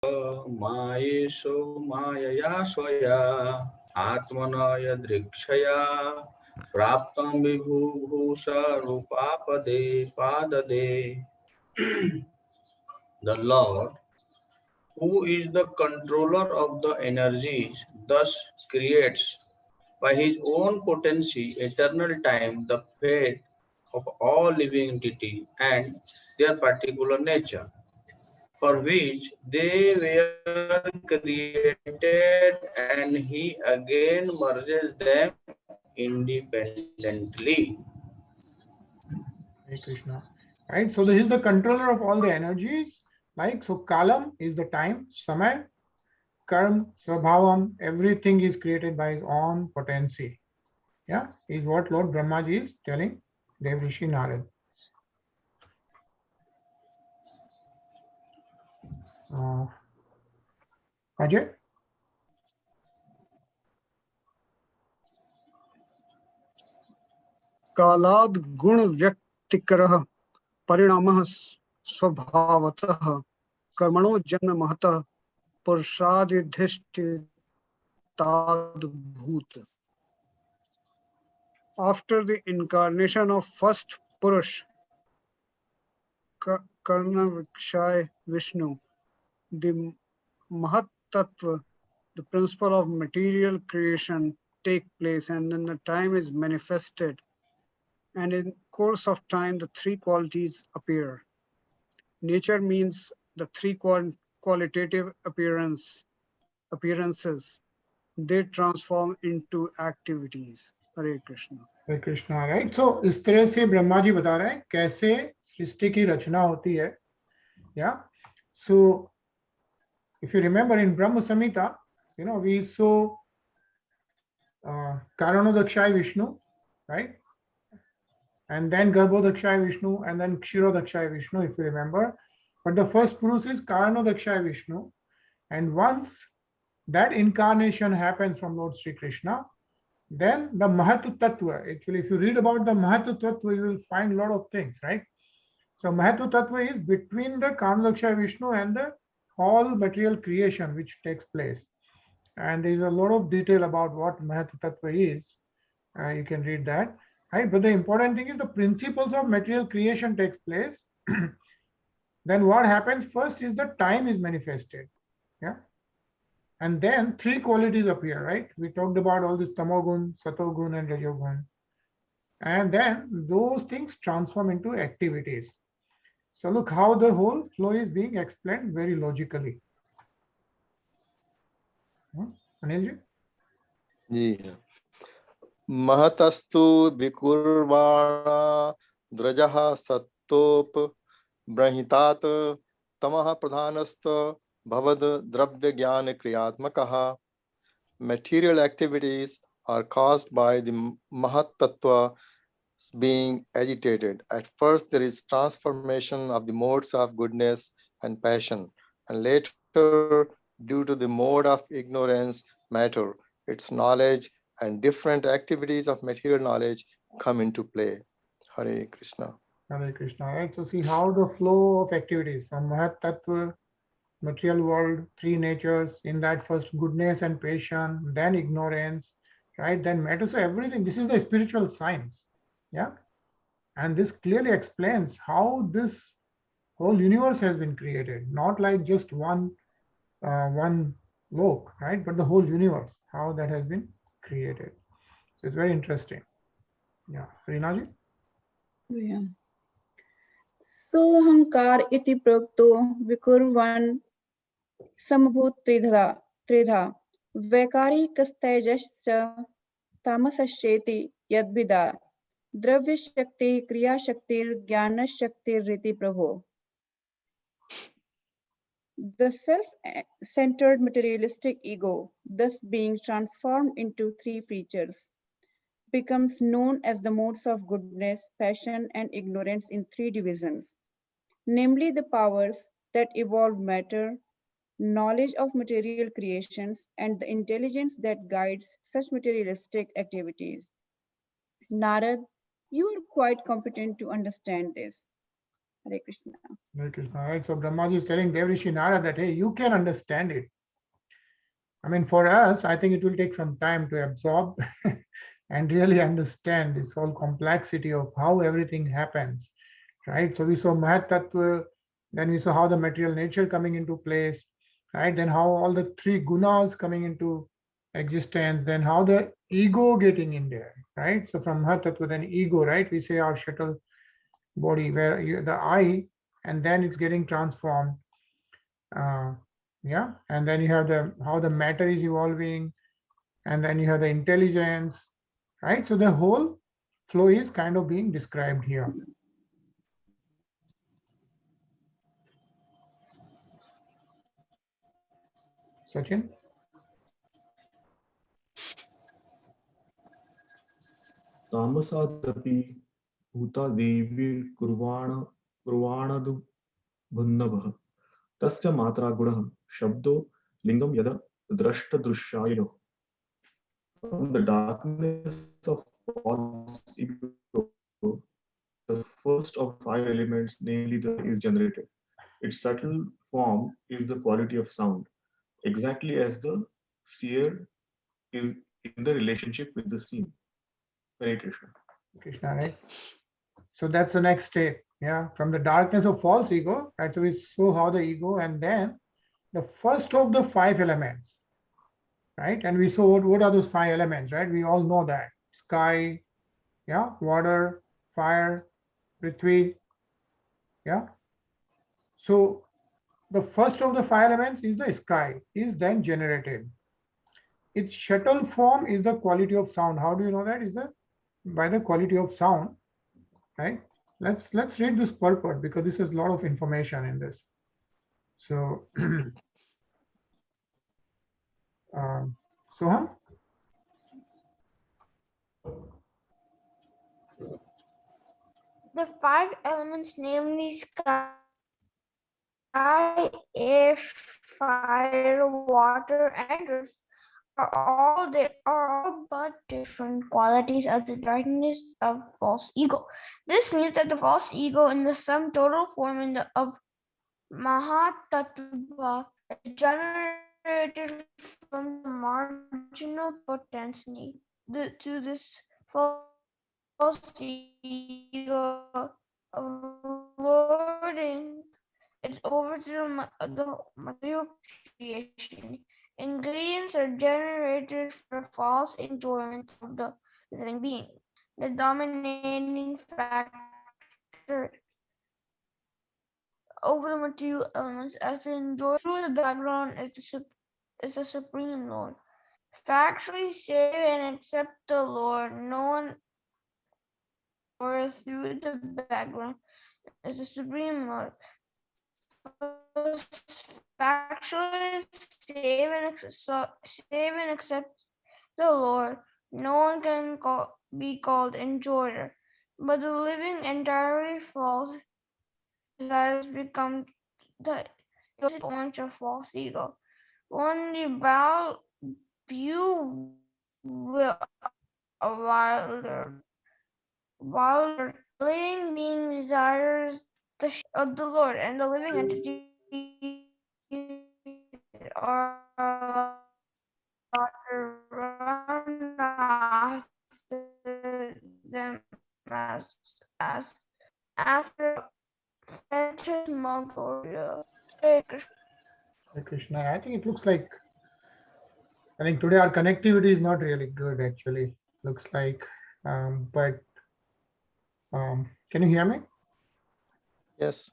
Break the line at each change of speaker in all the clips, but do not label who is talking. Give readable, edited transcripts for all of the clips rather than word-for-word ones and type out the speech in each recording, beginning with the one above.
मायेशो मायया स्वया आत्मना यदृक्षया प्राप्तं विभुभूषरूपापदे पाददे. The Lord, who is the controller of the energies, thus creates by his own potency, eternal time, the fate of all living entity and their particular nature, for which they were created, and he again merges them independently.
Hare Krishna. Right. So this is the controller of all the energies. Like so, Kalam is the time, Samay, Karm, Swabhavam, everything is created by his own potency. Yeah, is what Lord Brahmaji is telling Dev Rishi Narad. Ajay?
कालाद गुण व्यक्तिकरः परिणामः स्वभावतः कर्मणो जन्म महतः पुरुषाधिष्ठिताद्भूत. After the incarnation of first Purush, Karnavikshai Vishnu, the Mahat Tattva, the principle of material creation, take place, and then the time is manifested. And in course of time, the three qualities appear. Nature means the three qualitative appearances. They transform into activities. Hare Krishna.
Hare Krishna, right? So इस तरह से ब्रह्मा जी बता रहे हैं कैसे सृष्टि की रचना होती है. Yeah. So if you remember in Brahma Samhita, we saw Karanodakshai Vishnu, right? And then Garbhodakshai Vishnu, and then Kshirodakshai Vishnu, if you remember. But the first Purush is Karanodakshai Vishnu. And once that incarnation happens from Lord Sri Krishna, then the Mahatu Tattva, actually, if you read about the Mahatu Tattva, you will find a lot of things, right? So Mahatu Tattva is between the Karanodakshai Vishnu and the whole material creation which takes place. And there is a lot of detail about what Mahatu Tattva is. You can read that. Right? But the important thing is the principles of material creation takes place. Then what happens first is the time is manifested. Yeah. And then three qualities appear, right? We talked about all this tamogun, satogun, and rajogun. And then those things transform into activities. So look how the whole flow is being explained very logically. Anilji?
Yeah. महतस्तु विकुर्वाणा द्रजः सत्तोप ब्रहितात तमः प्रधानस्त भवद द्रव्य ज्ञान क्रियात्मकः. Material activities are caused by the Mahat Tattva being agitated. At first there is transformation of the modes of goodness and passion, and later due to the mode of ignorance, matter, its knowledge and different activities of material knowledge come into play. Hare Krishna.
Hare Krishna, right? So see how the flow of activities from Mahat Tattva, material world, three natures, in that first goodness and passion, then ignorance, right? Then matter. So everything, this is the spiritual science. Yeah. And this clearly explains how this whole universe has been created, not like just one lok, right? But the whole universe, how that has been created. So it's very interesting. Yeah. Rinaji?
Yeah. Sohankar iti prokto vikurvan samabhut tridha vaikari kastejascha tamasasheti yadvida dravya shakti kriya shaktir jnana shaktir riti prabho. The self-centered materialistic ego, thus being transformed into three features, becomes known as the modes of goodness, passion, and ignorance in three divisions, namely the powers that evolve matter, knowledge of material creations, and the intelligence that guides such materialistic activities. Narad, you are quite competent to understand this. Hare Krishna.
Hare Krishna. Right. So Brahmaji is telling Devrishi Narada that, hey, you can understand it. I mean, for us, I think it will take some time to absorb and really understand this whole complexity of how everything happens, right? So we saw Mahat Tattva, then we saw how the material nature coming into place, right? Then how all the three gunas coming into existence, then how the ego getting in there, right? So from Mahat Tattva, then ego, right? We say our shuttle body where the I, and then it's getting transformed. Yeah, and then you have the how the matter is evolving, and then you have the intelligence, right? So the whole flow is kind of being described here. Sachin?
तामसादपि भूतादेवीर्कुर्वाणदु भुन्नवः तस्य मात्रा गुणः शब्दो लिंगम यद द्रष्टदृश्यायनः. From the darkness of false ego, the first of five elements, namely the is generated. Its subtle form is the quality of sound, exactly as the seer is in the relationship with the seen. Hare Krishna.
Krishna, right? So that's the next step. Yeah, from the darkness of false ego, right? So we saw how the ego, and then the first of the five elements, right? And we saw what are those five elements, right? We all know that sky, yeah, water, fire, prithvi, yeah. So the first of the five elements is the sky, is then generated. Its shuttle form is the quality of sound. How do you know that? Is that by the quality of sound, right? Let's read this purport because this is a lot of information in this. So, Soham?
The five elements, namely sky, air, fire, water, and earth, are all but different qualities of the darkness of false ego. This means that the false ego in the sum total form of Mahatattva is generated from the marginal potency to this false ego lording it over to the material creation. Ingredients are generated for false enjoyment of the living being. The dominating factor over the material elements as they enjoy through the background is the Supreme Lord. Factually save and accept the Lord, no one or through the background is the Supreme Lord. Factually save and accept the Lord, no one can be called enjoyer, but the living entirely false desires become the launch of false ego. When you will while living being desires the of the Lord, and the living entities are allowed to run after them as after phantasmagoria. Hare Krishna.
Hare Krishna. I think it looks like, I think today our connectivity is not really good actually. Looks like, but can you hear me?
Yes.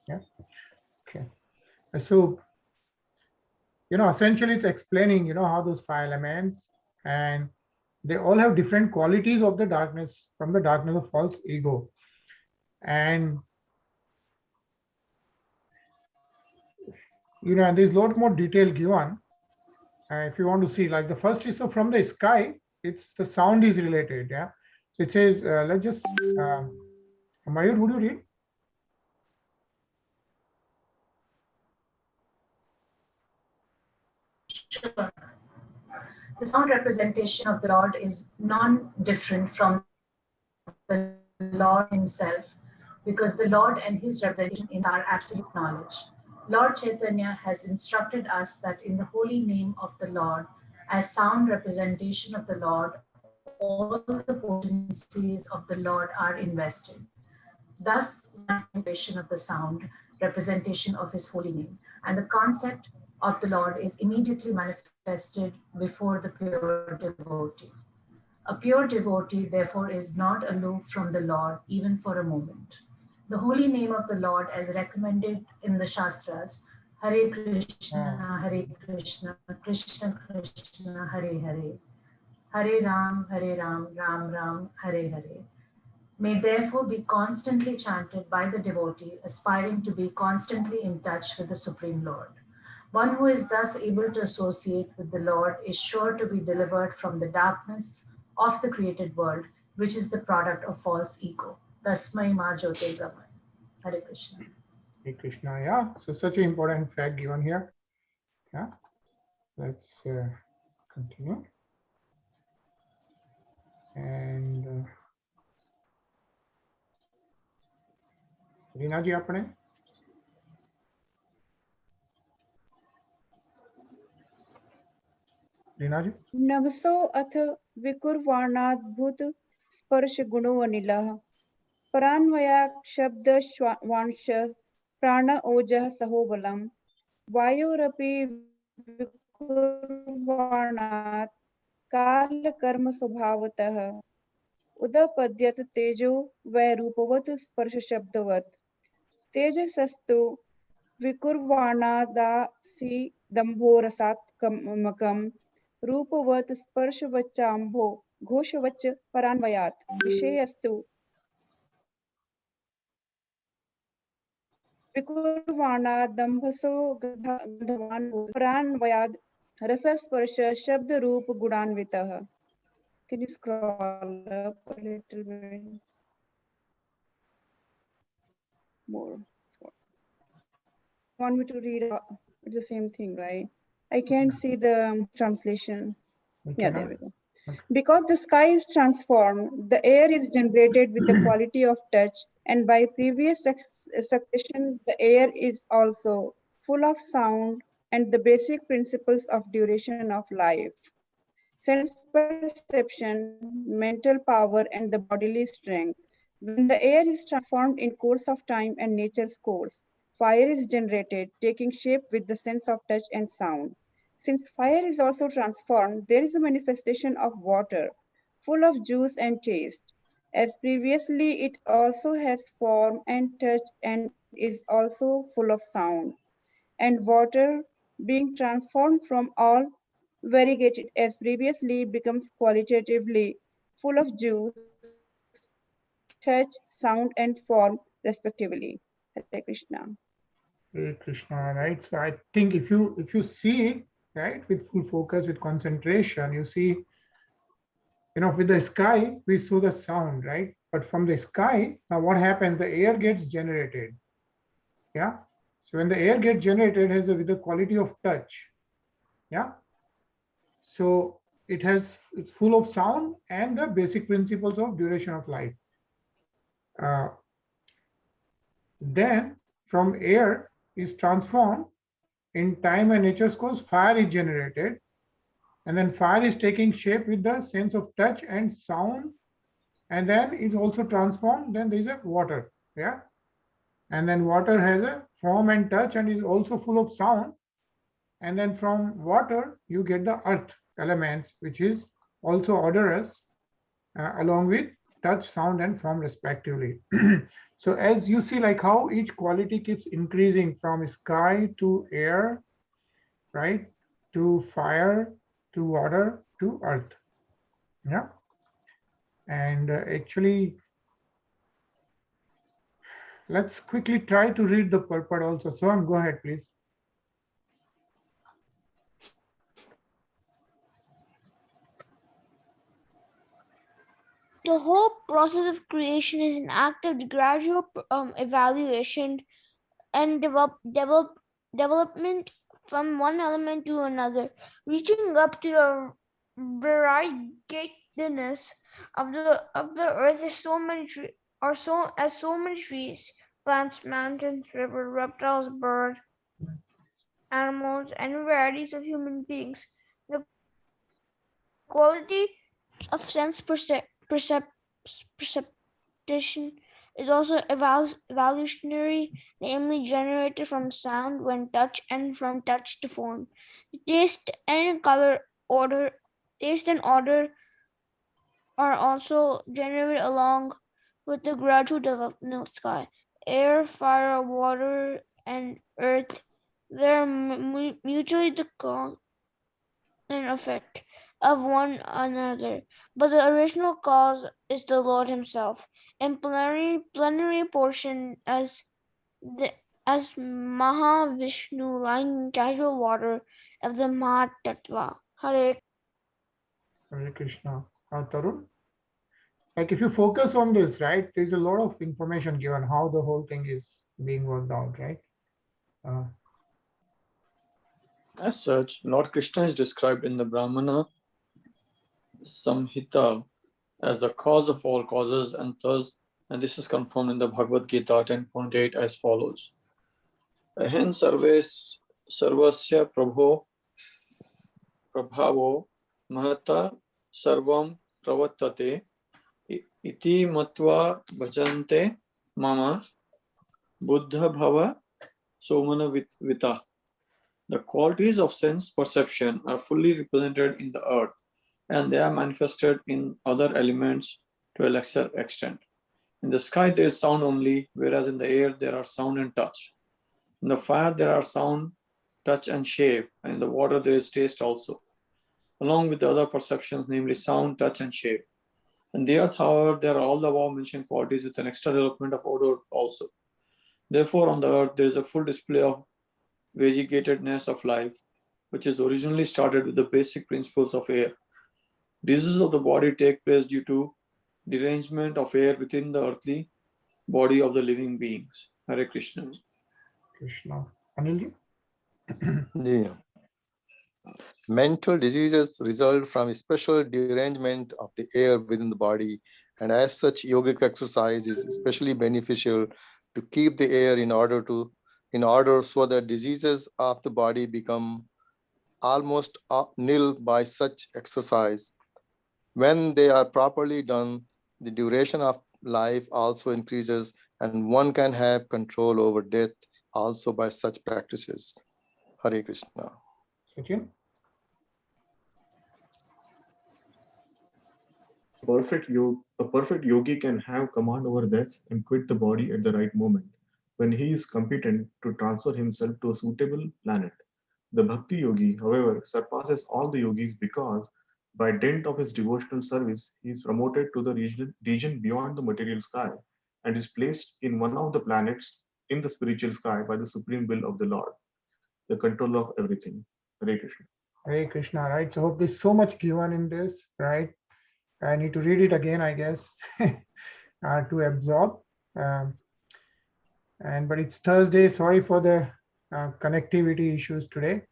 Yeah. Okay. So, essentially it's explaining, how those five elements, and they all have different qualities of the darkness, from the darkness of false ego. And, there's a lot more detail given. If you want to see, like the first is, so from the sky, it's the sound is related. Yeah. So it says, let's just, Mayur, would you read?
Sure. The sound representation of the Lord is non-different from the Lord himself, because the Lord and his representation is our absolute knowledge. Lord Chaitanya has instructed us that in the holy name of the Lord, as sound representation of the Lord, all the potencies of the Lord are invested. Thus, one invocation of the sound representation of his holy name, and the concept of the Lord is immediately manifested before the pure devotee. A pure devotee, therefore, is not aloof from the Lord even for a moment. The holy name of the Lord, as recommended in the Shastras, Hare Krishna, Hare Krishna, Krishna Krishna, Hare Hare, Hare Ram, Ram Ram, Hare Hare, may therefore be constantly chanted by the devotee, aspiring to be constantly in touch with the Supreme Lord. One who is thus able to associate with the Lord is sure to be delivered from the darkness of the created world, which is the product of false ego. Tasmai Ma Jyote Brahman. Hare Krishna.
Hare Krishna, yeah. So such an important fact given here. Yeah. Let's continue. And Reena ji, apne? Reena ji?
नवसो अथ विकुर्वाणाद्भुत स्पर्श गुणो अनिलः परान्वयात् शब्द वांश प्राण ओजः सहो बलम् वायोरपि विकुर्वाणात् काल कर्म स्वभावतः उदपद्यत तेजो वै रूपवत् स्पर्श शब्दवत् तेजसस्तु विकुर्वाणादासि दम्भो रसात्मकम् रूपवत् स्पर्शवच्चाम्भो घोषवच्च परान्वयात् विषयस्तु विकुर्वाणादम्भसो गन्धवान् परान्वयाद् रसस्पर्श शब्दरूप गुणान्वितः. Can you scroll up a little bit more? Want me to read the same thing, right? I can't see the translation. Yeah, there we go. Because the sky is transformed, the air is generated with the quality of touch, and by previous succession, the air is also full of sound and the basic principles of duration of life, sense perception, mental power, and the bodily strength. When the air is transformed in course of time and nature's course, fire is generated, taking shape with the sense of touch and sound. Since fire is also transformed, there is a manifestation of water, full of juice and taste. As previously, it also has form and touch and is also full of sound. And water, being transformed from all variegated as previously, becomes qualitatively full of juice, touch, sound, and form, respectively. Hare Krishna.
Hare Krishna, right? So I think if you see it, right, with full focus, with concentration, you see, with the sky, we saw the sound, right? But from the sky, now what happens? The air gets generated. Yeah. So when the air gets generated, it has with the quality of touch. Yeah. So it's full of sound and the basic principles of duration of life. Then from air is transformed in time and nature's course, fire is generated, and then fire is taking shape with the sense of touch and sound, and then it's also transformed. Then there is a water, yeah, and then water has a form and touch and is also full of sound, and then from water you get the earth elements, which is also odorous, along with touch, sound, and form respectively. So as you see, like how each quality keeps increasing from sky to air, right, to fire, to water, to earth. Yeah. And actually, let's quickly try to read the purport also. So go ahead, please.
The whole process of creation is an act of gradual evaluation and development from one element to another, reaching up to the variegatedness of the earth. There's so many are so many trees, plants, mountains, rivers, reptiles, birds, animals, and varieties of human beings. The quality of sense perception is also evolutionary, namely generated from sound when touch and from touch to form. Taste and order are also generated along with the gradual development of sky, air, fire, water, and earth. They are mutually the cause and effect of one another, but the original cause is the Lord Himself, in plenary portion as Mahavishnu lying in casual water of the Mahatattva. Hare.
Hare Krishna. Tarun? Like if you focus on this, right, there's a lot of information given how the whole thing is being worked out, right?
As such, Lord Krishna is described in the Brahmana Samhita as the cause of all causes, and this is confirmed in the Bhagavad Gita 10.8 as follows. Ahen sarvasya prabhavo mahata sarvam pravattate iti matva bhajante mama buddha bhava somana vita. The qualities of sense perception are fully represented in the earth, and they are manifested in other elements to a lesser extent. In the sky, there is sound only, whereas in the air, there are sound and touch. In the fire, there are sound, touch, and shape, and in the water, there is taste also, along with the other perceptions, namely sound, touch, and shape. In the earth, however, there are all the above mentioned qualities with an extra development of odor also. Therefore, on the earth, there is a full display of variegatedness of life, which is originally started with the basic principles of air. Diseases of the body take place due to derangement of air within the earthly body of the living beings. Hare Krishna.
Krishna. Anilji?
Yeah. Mental diseases result from a special derangement of the air within the body, and as such, yogic exercise is especially beneficial to keep the air in order so that diseases of the body become almost nil by such exercise. When they are properly done, the duration of life also increases, and one can have control over death also by such practices. Hare Krishna.
Sachin?
A perfect yogi can have command over death and quit the body at the right moment, when he is competent to transfer himself to a suitable planet. The Bhakti Yogi, however, surpasses all the yogis because, by dint of his devotional service, he is promoted to the region beyond the material sky and is placed in one of the planets in the spiritual sky by the supreme will of the Lord, the controller of everything. Hare Krishna.
Hare Krishna, right? So hope there's so much given in this, right? I need to read it again, I guess, to absorb. But it's Thursday. Sorry for the connectivity issues today.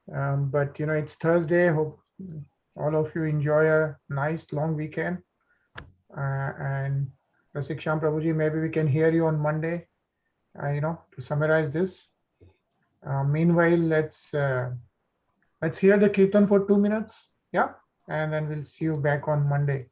But it's Thursday. Hope all of you enjoy a nice long weekend. And Rasik Sham Prabhuji, maybe we can hear you on Monday. To summarize this. Meanwhile, let's hear the kirtan for 2 minutes. Yeah, and then we'll see you back on Monday.